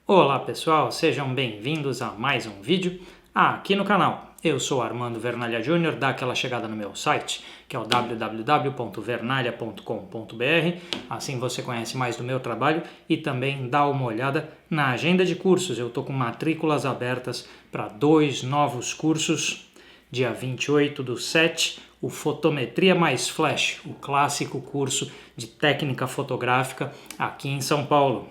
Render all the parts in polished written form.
Olá pessoal, sejam bem-vindos a mais um vídeo aqui no canal. Eu sou Armando Vernalha Júnior, dá aquela chegada no meu site, que é o www.vernalha.com.br, assim você conhece mais do meu trabalho e também dá uma olhada na agenda de cursos. Eu estou com matrículas abertas para 2 novos cursos, dia 28/7, o Fotometria mais Flash, o clássico curso de técnica fotográfica aqui em São Paulo.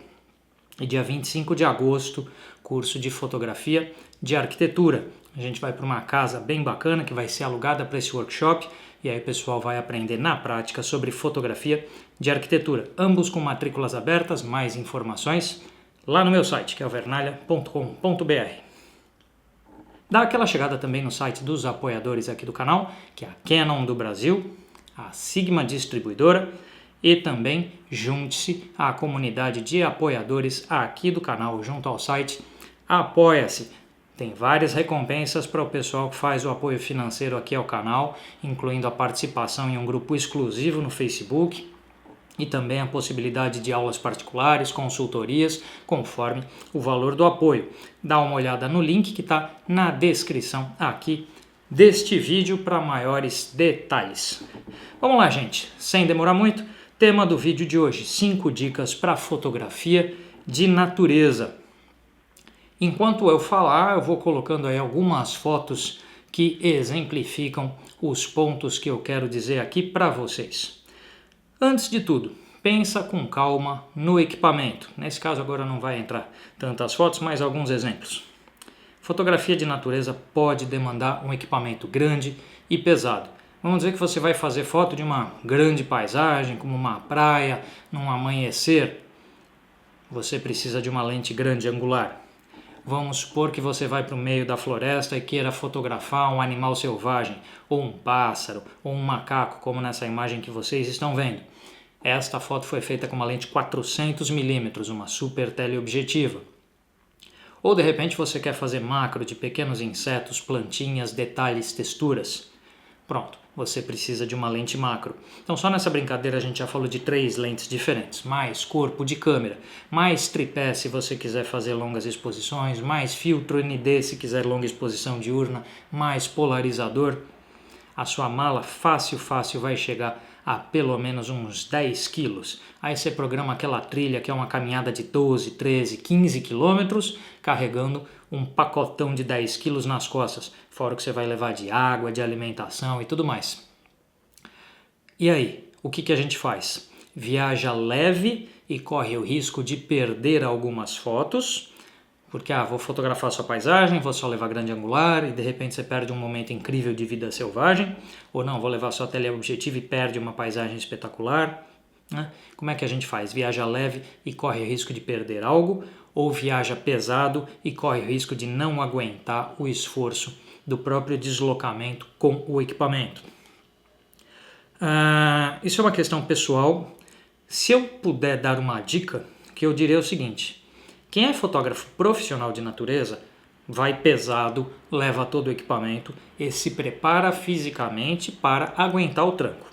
E dia 25 de agosto, curso de fotografia de arquitetura. A gente vai para uma casa bem bacana que vai ser alugada para esse workshop e aí o pessoal vai aprender na prática sobre fotografia de arquitetura. Ambos com matrículas abertas, mais informações lá no meu site, que é o vernalha.com.br. Dá aquela chegada também no site dos apoiadores aqui do canal, que é a Canon do Brasil, a Sigma Distribuidora, e também junte-se à comunidade de apoiadores aqui do canal, junto ao site Apoia-se. Tem várias recompensas para o pessoal que faz o apoio financeiro aqui ao canal, incluindo a participação em um grupo exclusivo no Facebook e também a possibilidade de aulas particulares, consultorias, conforme o valor do apoio. Dá uma olhada no link que está na descrição aqui deste vídeo para maiores detalhes. Vamos lá, gente, sem demorar muito. Tema do vídeo de hoje: 5 dicas para fotografia de natureza. Enquanto eu falar, eu vou colocando aí algumas fotos que exemplificam os pontos que eu quero dizer aqui para vocês. Antes de tudo, pensa com calma no equipamento. Nesse caso agora não vai entrar tantas fotos, mas alguns exemplos. Fotografia de natureza pode demandar um equipamento grande e pesado. Vamos dizer que você vai fazer foto de uma grande paisagem, como uma praia, num amanhecer. Você precisa de uma lente grande angular. Vamos supor que você vai para o meio da floresta e queira fotografar um animal selvagem, ou um pássaro, ou um macaco, como nessa imagem que vocês estão vendo. Esta foto foi feita com uma lente 400mm, uma super teleobjetiva. Ou de repente você quer fazer macro de pequenos insetos, plantinhas, detalhes, texturas. Pronto, você precisa de uma lente macro. Então só nessa brincadeira a gente já falou de 3 lentes diferentes, mais corpo de câmera, mais tripé se você quiser fazer longas exposições, mais filtro ND se quiser longa exposição diurna, mais polarizador. A sua mala fácil vai chegar a pelo menos uns 10 quilos. Aí você programa aquela trilha que é uma caminhada de 12, 13, 15 quilômetros, carregando um pacotão de 10 quilos nas costas, fora o que você vai levar de água, de alimentação e tudo mais. E aí, o que a gente faz? Viaja leve e corre o risco de perder algumas fotos, porque vou fotografar sua paisagem, vou só levar grande angular e de repente você perde um momento incrível de vida selvagem, ou não, vou levar só teleobjetivo e perde uma paisagem espetacular. Né? Como é que a gente faz? Viaja leve e corre o risco de perder algo, ou viaja pesado e corre o risco de não aguentar o esforço do próprio deslocamento com o equipamento. Isso é uma questão pessoal. Se eu puder dar uma dica, que eu diria o seguinte: quem é fotógrafo profissional de natureza vai pesado, leva todo o equipamento e se prepara fisicamente para aguentar o tranco.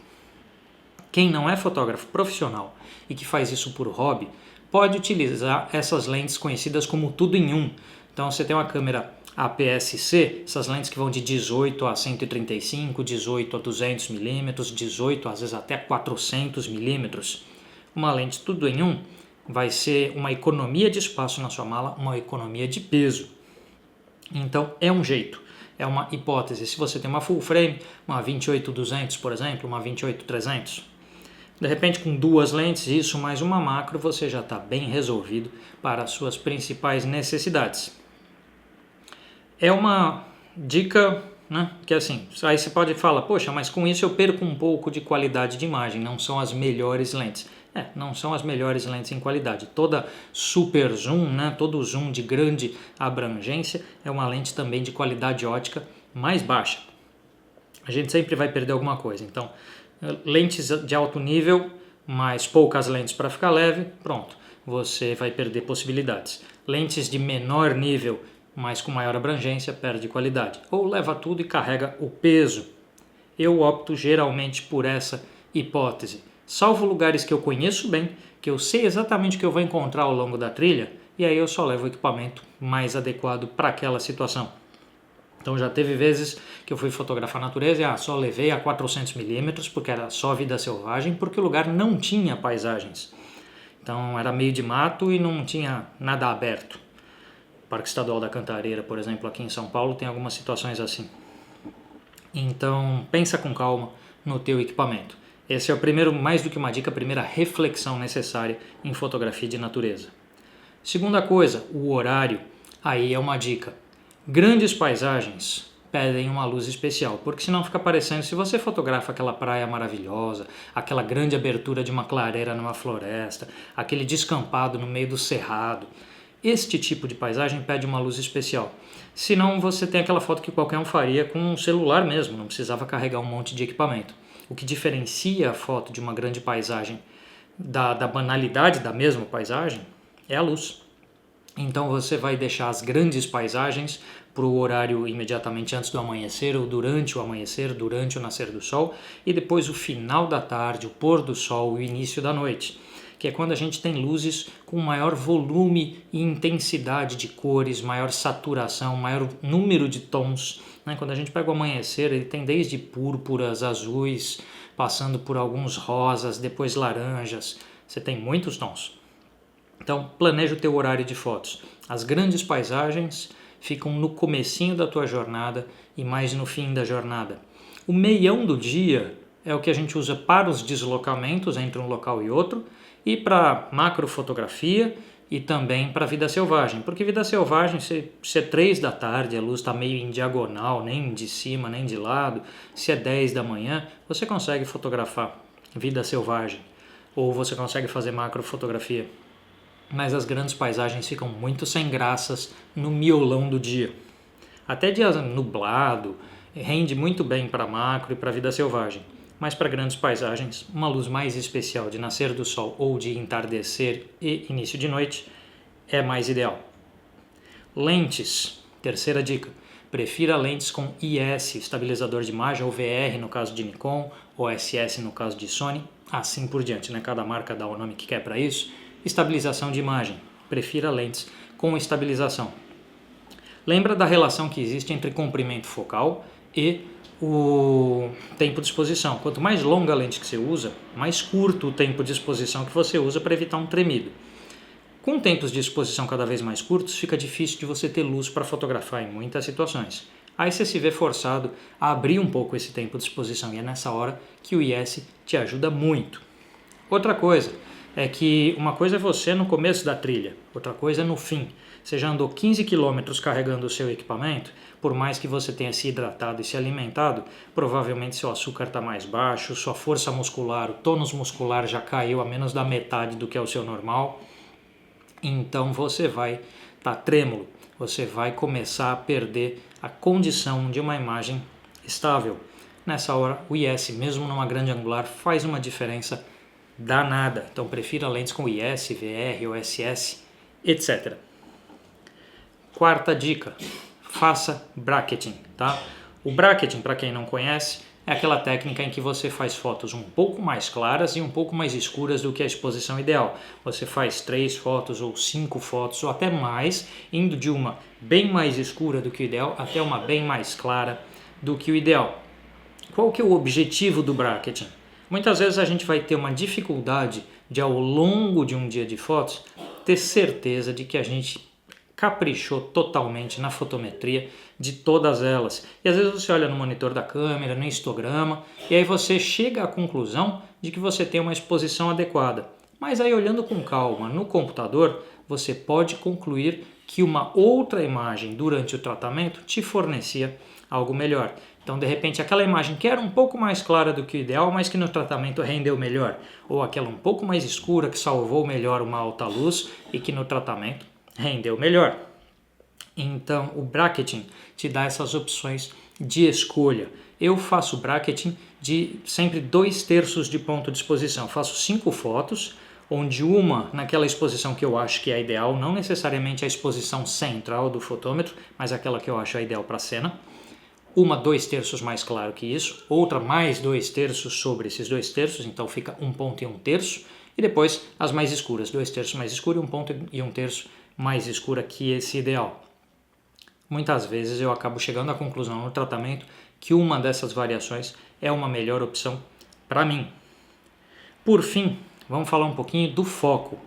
Quem não é fotógrafo profissional e que faz isso por hobby, pode utilizar essas lentes conhecidas como tudo em um. Então você tem uma câmera APS-C, essas lentes que vão de 18 a 135, 18 a 200mm, 18 às vezes até 400mm. Uma lente tudo em um vai ser uma economia de espaço na sua mala, uma economia de peso. Então é um jeito, é uma hipótese. Se você tem uma full frame, uma 28-200 por exemplo, uma 28-300, de repente com 2 lentes, isso mais uma macro, você já está bem resolvido para as suas principais necessidades. É uma dica, né, que assim, aí você pode falar, poxa, mas com isso eu perco um pouco de qualidade de imagem, não são as melhores lentes. Não são as melhores lentes em qualidade. Toda super zoom, né, todo zoom de grande abrangência é uma lente também de qualidade ótica mais baixa. A gente sempre vai perder alguma coisa. Então, lentes de alto nível, mais poucas lentes para ficar leve, pronto, você vai perder possibilidades. Lentes de menor nível, mas com maior abrangência, perde qualidade. Ou leva tudo e carrega o peso. Eu opto geralmente por essa hipótese. Salvo lugares que eu conheço bem, que eu sei exatamente o que eu vou encontrar ao longo da trilha, e aí eu só levo o equipamento mais adequado para aquela situação. Então já teve vezes que eu fui fotografar a natureza e só levei a 400 milímetros porque era só vida selvagem, porque o lugar não tinha paisagens. Então era meio de mato e não tinha nada aberto. O Parque Estadual da Cantareira, por exemplo, aqui em São Paulo, tem algumas situações assim. Então pensa com calma no teu equipamento. Esse é o primeiro, mais do que uma dica, a primeira reflexão necessária em fotografia de natureza. Segunda coisa, o horário. Aí é uma dica. Grandes paisagens pedem uma luz especial, porque senão fica parecendo, se você fotografa aquela praia maravilhosa, aquela grande abertura de uma clareira numa floresta, aquele descampado no meio do cerrado, este tipo de paisagem pede uma luz especial. Senão você tem aquela foto que qualquer um faria com um celular mesmo, não precisava carregar um monte de equipamento. O que diferencia a foto de uma grande paisagem da banalidade da mesma paisagem é a luz. Então você vai deixar as grandes paisagens para o horário imediatamente antes do amanhecer ou durante o amanhecer, durante o nascer do sol, e depois o final da tarde, o pôr do sol e o início da noite, que é quando a gente tem luzes com maior volume e intensidade de cores, maior saturação, maior número de tons. Quando a gente pega o amanhecer, ele tem desde púrpuras, azuis, passando por alguns rosas, depois laranjas. Você tem muitos tons. Então, planeja o teu horário de fotos. As grandes paisagens ficam no comecinho da tua jornada e mais no fim da jornada. O meião do dia é o que a gente usa para os deslocamentos entre um local e outro e para macrofotografia e também para vida selvagem, porque vida selvagem, se é 3 da tarde, a luz está meio em diagonal, nem de cima, nem de lado, se é 10 da manhã, você consegue fotografar vida selvagem, ou você consegue fazer macrofotografia, mas as grandes paisagens ficam muito sem graças no miolão do dia. Até dia nublado, rende muito bem para macro e para vida selvagem, mas para grandes paisagens, uma luz mais especial de nascer do sol ou de entardecer e início de noite é mais ideal. Lentes, terceira dica. Prefira lentes com IS, estabilizador de imagem, ou VR no caso de Nikon, ou SS no caso de Sony, assim por diante, Cada marca dá o nome que quer para isso. Estabilização de imagem. Prefira lentes com estabilização. Lembra da relação que existe entre comprimento focal e o tempo de exposição. Quanto mais longa a lente que você usa, mais curto o tempo de exposição que você usa para evitar um tremido. Com tempos de exposição cada vez mais curtos, fica difícil de você ter luz para fotografar em muitas situações. Aí você se vê forçado a abrir um pouco esse tempo de exposição e é nessa hora que o IS te ajuda muito. Outra coisa é que uma coisa é você no começo da trilha, outra coisa é no fim. Você já andou 15 km carregando o seu equipamento, por mais que você tenha se hidratado e se alimentado, provavelmente seu açúcar está mais baixo, sua força muscular, o tônus muscular já caiu a menos da metade do que é o seu normal. Então você vai estar trêmulo, você vai começar a perder a condição de uma imagem estável. Nessa hora, o IS, mesmo numa grande angular, faz uma diferença danada. Então prefira lentes com IS, VR, OSS, etc. Quarta dica, faça bracketing, O bracketing, para quem não conhece, é aquela técnica em que você faz fotos um pouco mais claras e um pouco mais escuras do que a exposição ideal. Você faz 3 fotos ou 5 fotos ou até mais, indo de uma bem mais escura do que o ideal até uma bem mais clara do que o ideal. Qual que é o objetivo do bracketing? Muitas vezes a gente vai ter uma dificuldade de, ao longo de um dia de fotos, ter certeza de que a gente caprichou totalmente na fotometria de todas elas. E às vezes você olha no monitor da câmera, no histograma, e aí você chega à conclusão de que você tem uma exposição adequada. Mas aí olhando com calma no computador, você pode concluir que uma outra imagem durante o tratamento te fornecia algo melhor. Então, de repente, aquela imagem que era um pouco mais clara do que o ideal, mas que no tratamento rendeu melhor, ou aquela um pouco mais escura que salvou melhor uma alta luz e que no tratamento rendeu melhor. Então, o bracketing te dá essas opções de escolha. Eu faço bracketing de sempre 2/3 de ponto de exposição. Faço 5 fotos, onde uma naquela exposição que eu acho que é a ideal, não necessariamente a exposição central do fotômetro, mas aquela que eu acho a ideal para a cena. Uma 2/3 mais claro que isso, outra mais 2/3 sobre esses 2/3, então fica 1 ponto e 1/3. E depois as mais escuras, 2/3 mais escuro e 1 ponto e 1/3 mais escura que esse ideal. Muitas vezes eu acabo chegando à conclusão no tratamento que uma dessas variações é uma melhor opção para mim. Por fim, vamos falar um pouquinho do foco.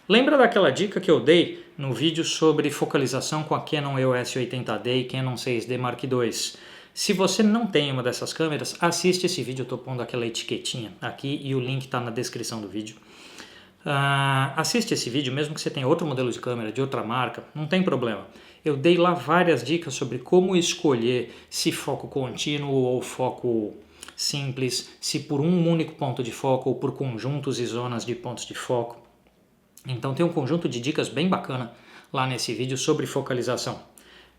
Lembra daquela dica que eu dei no vídeo sobre focalização com a Canon EOS 80D e Canon 6D Mark II? Se você não tem uma dessas câmeras, assiste esse vídeo, eu estou pondo aquela etiquetinha aqui e o link está na descrição do vídeo. Assiste esse vídeo, mesmo que você tenha outro modelo de câmera de outra marca, não tem problema. Eu dei lá várias dicas sobre como escolher se foco contínuo ou foco simples, se por um único ponto de foco ou por conjuntos e zonas de pontos de foco. Então tem um conjunto de dicas bem bacana lá nesse vídeo sobre focalização.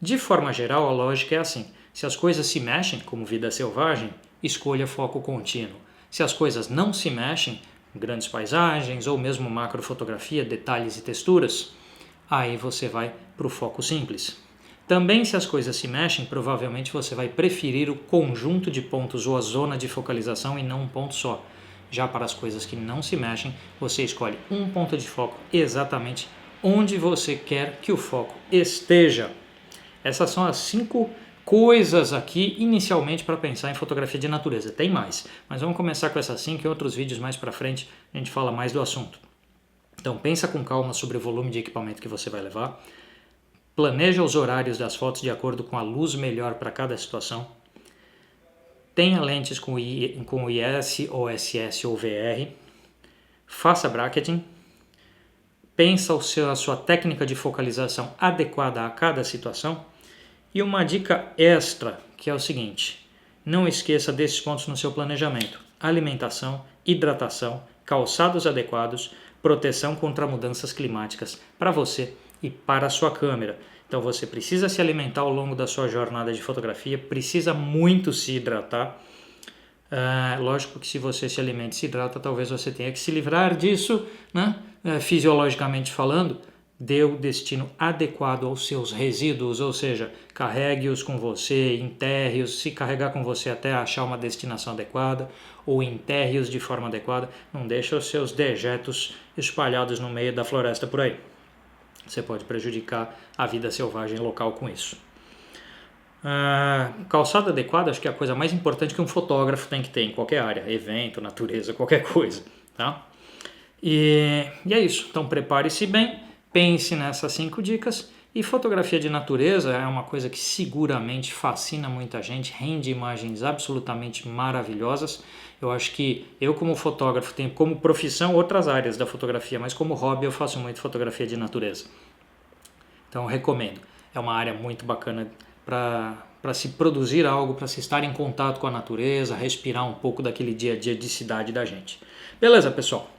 De forma geral, a lógica é assim: se as coisas se mexem, como vida selvagem, escolha foco contínuo. Se as coisas não se mexem, grandes paisagens ou mesmo macrofotografia, detalhes e texturas, aí você vai para o foco simples. Também, se as coisas se mexem, provavelmente você vai preferir o conjunto de pontos ou a zona de focalização e não um ponto só. Já para as coisas que não se mexem, você escolhe um ponto de foco exatamente onde você quer que o foco esteja. Essas são as 5 coisas aqui inicialmente para pensar em fotografia de natureza. Tem mais, mas vamos começar com essas 5 e outros vídeos mais para frente a gente fala mais do assunto. Então pensa com calma sobre o volume de equipamento que você vai levar. Planeja os horários das fotos de acordo com a luz melhor para cada situação. Tenha lentes com IS, OSS ou VR. Faça bracketing. Pensa a sua técnica de focalização adequada a cada situação. E uma dica extra, que é o seguinte: não esqueça desses pontos no seu planejamento: alimentação, hidratação, calçados adequados, proteção contra mudanças climáticas para você e para a sua câmera. Então você precisa se alimentar ao longo da sua jornada de fotografia, precisa muito se hidratar. Lógico que se você se alimenta e se hidrata, talvez você tenha que se livrar disso, né? Fisiologicamente falando, dê o destino adequado aos seus resíduos, ou seja, carregue-os com você, enterre-os, se carregar com você até achar uma destinação adequada, ou enterre-os de forma adequada, não deixe os seus dejetos espalhados no meio da floresta por aí. Você pode prejudicar a vida selvagem local com isso. Calçado adequado, acho que é a coisa mais importante que um fotógrafo tem que ter em qualquer área, evento, natureza, qualquer coisa, tá? E é isso, então prepare-se bem, pense nessas 5 dicas. E fotografia de natureza é uma coisa que seguramente fascina muita gente, rende imagens absolutamente maravilhosas. Eu acho que eu, como fotógrafo, tenho como profissão outras áreas da fotografia, mas como hobby eu faço muito fotografia de natureza. Então eu recomendo, é uma área muito bacana para se produzir algo, para se estar em contato com a natureza, respirar um pouco daquele dia a dia de cidade da gente. Beleza, pessoal?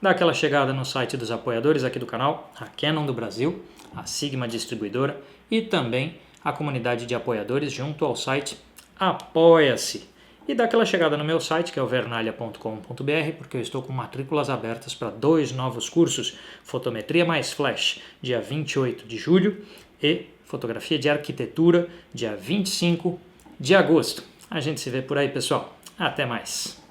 Dá aquela chegada no site dos apoiadores aqui do canal, a Canon do Brasil, a Sigma Distribuidora e também a comunidade de apoiadores junto ao site Apoia-se. E dá aquela chegada no meu site, que é o vernalha.com.br, porque eu estou com matrículas abertas para 2 novos cursos, Fotometria mais Flash, dia 28 de julho, e Fotografia de Arquitetura, dia 25 de agosto. A gente se vê por aí, pessoal. Até mais!